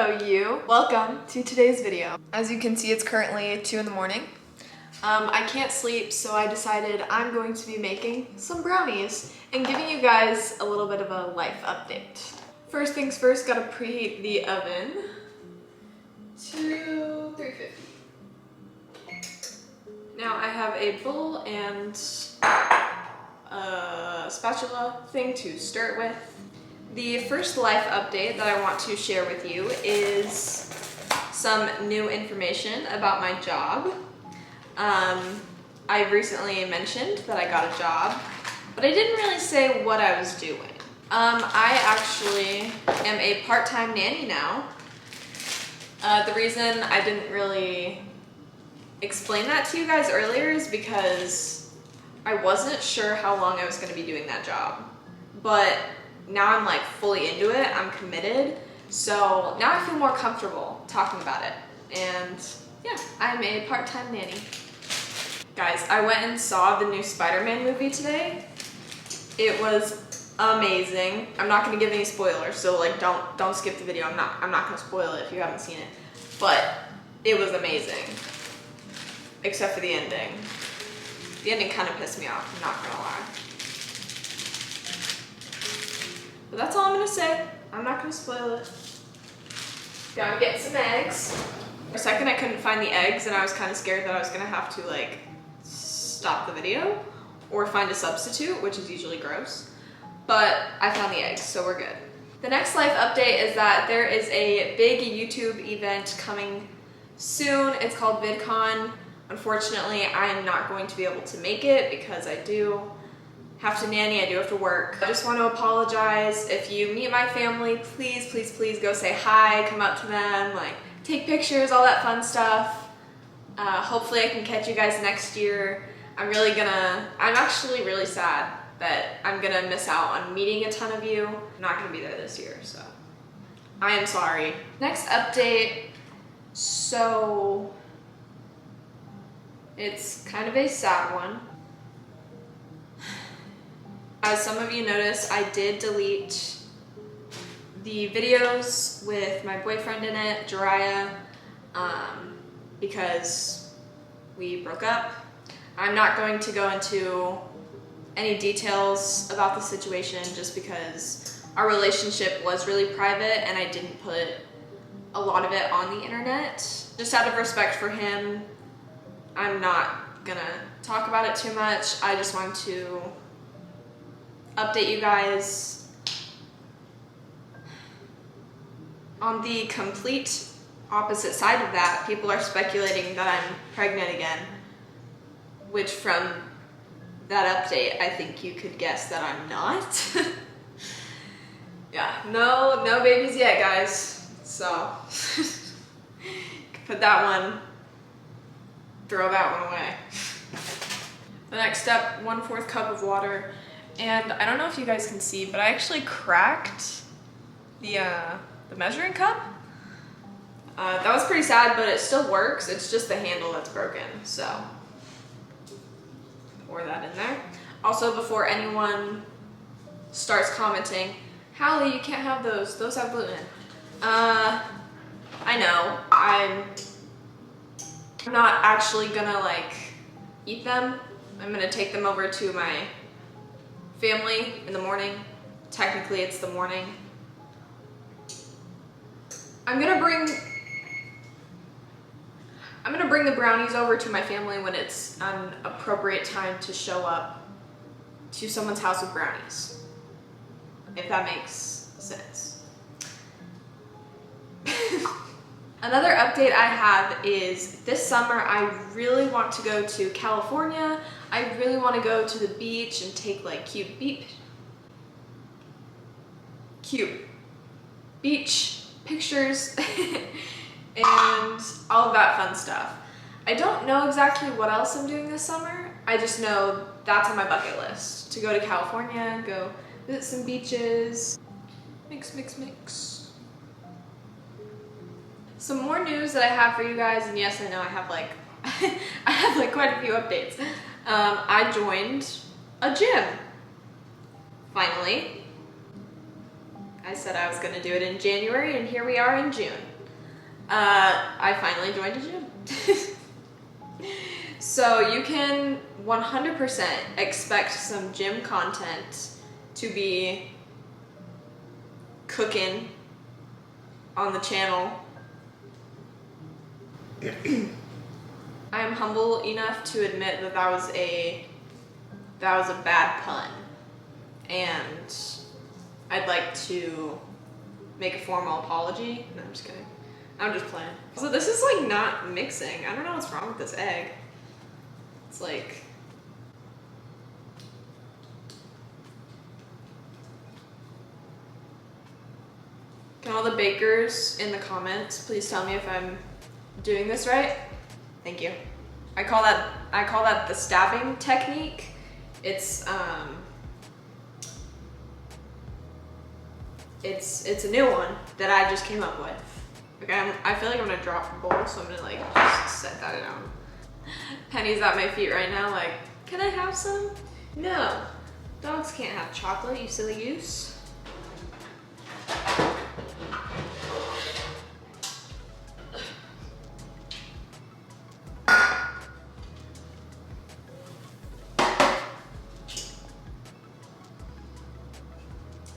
Hello you! Welcome to today's video. As you can see, it's currently 2 in the morning. I can't sleep, so I decided I'm going to be making some brownies and giving you guys a little bit of a life update. First things first, gotta preheat the oven to 350. Now I have a bowl and a spatula thing to stir it with. The first life update that I want to share with you is some new information about my job. I recently mentioned that I got a job, but I didn't really say what I was doing. I actually am a part-time nanny now. The reason I didn't really explain that to you guys earlier is because I wasn't sure how long I was going to be doing that job, but now I'm like fully into it, I'm committed, so now I feel more comfortable talking about it. And yeah, I'm a part-time nanny. Guys, I went and saw the new Spider-Man movie today. It was amazing. I'm not gonna give any spoilers, so like don't skip the video. I'm not gonna spoil it if you haven't seen it. But it was amazing. Except for the ending. The ending kind of pissed me off, I'm not gonna lie. But that's all I'm gonna say. I'm not gonna spoil it. Gotta get some eggs. For a second I couldn't find the eggs and I was kind of scared that I was gonna have to like stop the video or find a substitute, which is usually gross. But I found the eggs, so we're good. The next life update is that there is a big YouTube event coming soon. It's called VidCon. Unfortunately, I am not going to be able to make it because I do have to nanny, I do have to work. I just want to apologize. If you meet my family, please, please, please go say hi, come up to them, like take pictures, all that fun stuff. Hopefully I can catch you guys next year. I'm actually really sad that I'm gonna miss out on meeting a ton of you. I'm not gonna be there this year, so I am sorry. Next update, so it's kind of a sad one. As some of you noticed, I did delete the videos with my boyfriend in it, Jiraiya, because we broke up. I'm not going to go into any details about the situation just because our relationship was really private and I didn't put a lot of it on the internet. Just out of respect for him, I'm not gonna talk about it too much. I just want to update you guys. On the complete opposite side of that, people are speculating that I'm pregnant again, which from that update, I think you could guess that I'm not. Yeah, no babies yet, guys. So, put that one, throw that one away. The next step, 1/4 cup of water. And I don't know if you guys can see, but I actually cracked the measuring cup. That was pretty sad, but it still works. It's just the handle that's broken, so pour that in there. Also, before anyone starts commenting, Halie, you can't have those have gluten. I know, I'm not actually gonna like eat them. I'm gonna take them over to my family in the morning. Technically it's the morning. I'm gonna bring the brownies over to my family when it's an appropriate time to show up to someone's house with brownies, if that makes sense. Another update I have is this summer I really want to go to California. I really want to go to the beach and take like cute beach pictures and all of that fun stuff. I don't know exactly what else I'm doing this summer. I just know that's on my bucket list. To go to California, go visit some beaches, mix. Some more news that I have for you guys, and yes, I know I have like I have like quite a few updates. I joined a gym, finally. I said I was gonna do it in January, and here we are in June. I finally joined a gym. So you can 100% expect some gym content to be cooking on the channel. I am humble enough to admit that that was a bad pun, and I'd like to make a formal apology. No, I'm just kidding. I'm just playing. So this is like not mixing. I don't know what's wrong with this egg. It's like, can all the bakers in the comments please tell me if I'm doing this right? Thank you. I call that the stabbing technique. It's a new one that I just came up with. Okay, I feel like I'm gonna drop the bowl, so I'm gonna like just set that down. Penny's at my feet right now, like, can I have some? No, dogs can't have chocolate, you silly goose.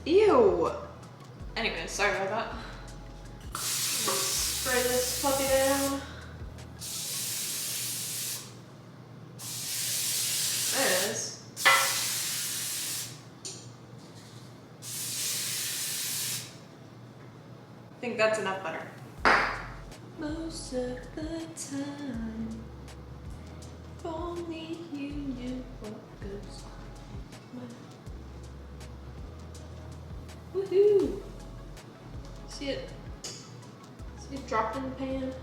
Ew. Anyways, sorry about that. Spray this puppy down. There it is. I think that's enough butter. Most of the time, if only you knew what goes on. Woohoo! See it dropped in the pan?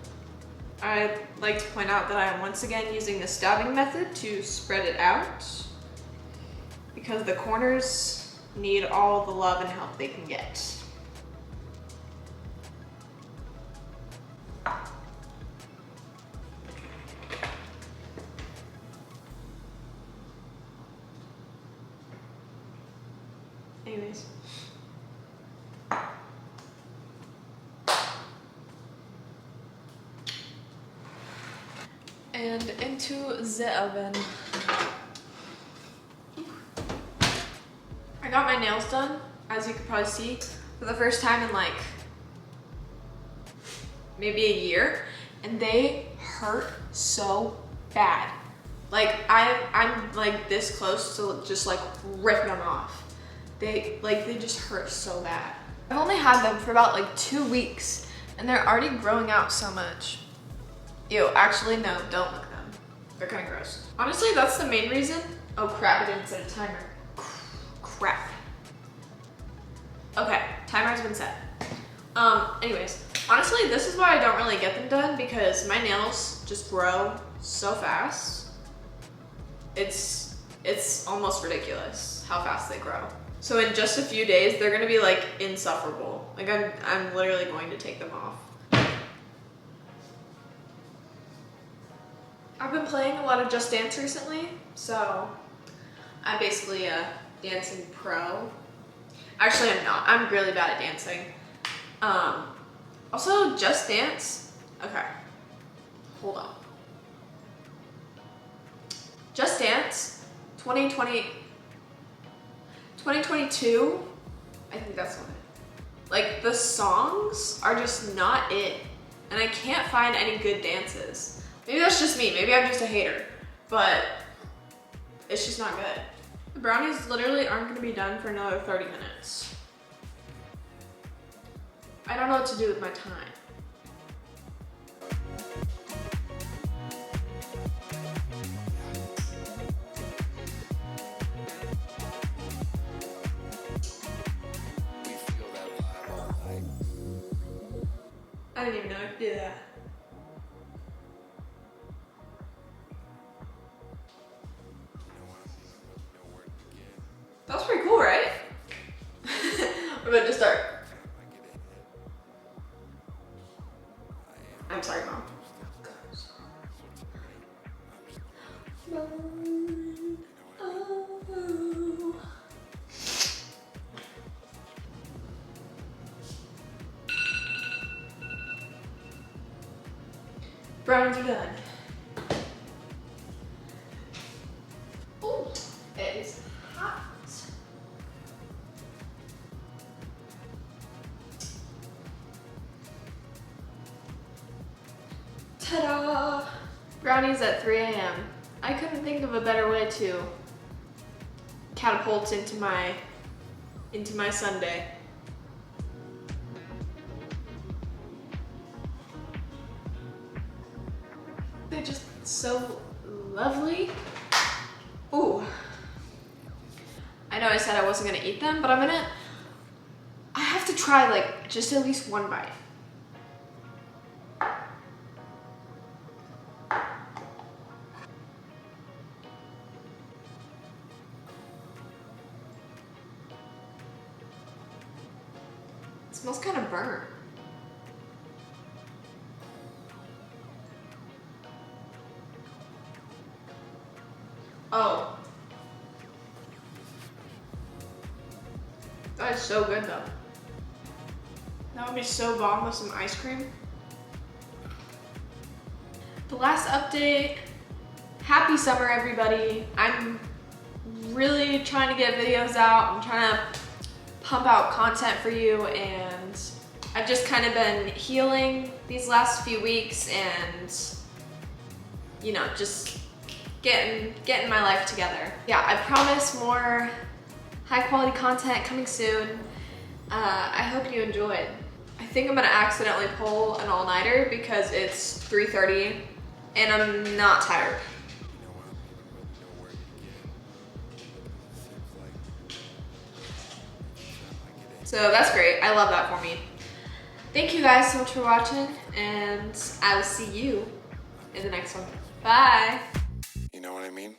I'd like to point out that I am once again using the stabbing method to spread it out because the corners need all the love and help they can get. Anyways. And into the oven. I got my nails done, as you could probably see, for the first time in like maybe a year, and they hurt so bad. Like I'm like this close to just like ripping them off. They just hurt so bad. I've only had them for about like 2 weeks, and they're already growing out so much. Ew, actually no, don't lick them. They're kind of gross. Honestly, that's the main reason. Oh crap, I didn't set a timer. Crap. Okay, timer's been set. Anyways, honestly, this is why I don't really get them done, because my nails just grow so fast. It's almost ridiculous how fast they grow. So in just a few days, they're gonna be like insufferable. Like I'm literally going to take them off. I've been playing a lot of Just Dance recently, so I'm basically a dancing pro. Actually, I'm not. I'm really bad at dancing. Also, Just Dance. Okay, hold on. Just Dance 2022, I think that's one. Like, the songs are just not it, and I can't find any good dances. Maybe that's just me, maybe I'm just a hater, but it's just not good. The brownies literally aren't gonna be done for another 30 minutes. I don't know what to do with my time. I didn't even know I could do that. That was pretty cool, right? We're about to start. I'm sorry, Mom. Brownies are done. Oh, it is hot. Ta-da! Brownies at 3 a.m. I couldn't think of a better way to catapult into my Sunday. They're just so lovely. Ooh. I know I said I wasn't gonna eat them, but I have to try like just at least one bite. It smells kind of burnt. Oh. That is so good though. That would be so bomb with some ice cream. The last update, happy summer everybody. I'm really trying to get videos out. I'm trying to pump out content for you, and I've just kind of been healing these last few weeks and, you know, just getting my life together. Yeah, I promise more high quality content coming soon. I hope you enjoyed. I think I'm gonna accidentally pull an all-nighter because it's 3:30 and I'm not tired. So that's great, I love that for me. Thank you guys so much for watching, and I will see you in the next one. Bye. You know what I mean?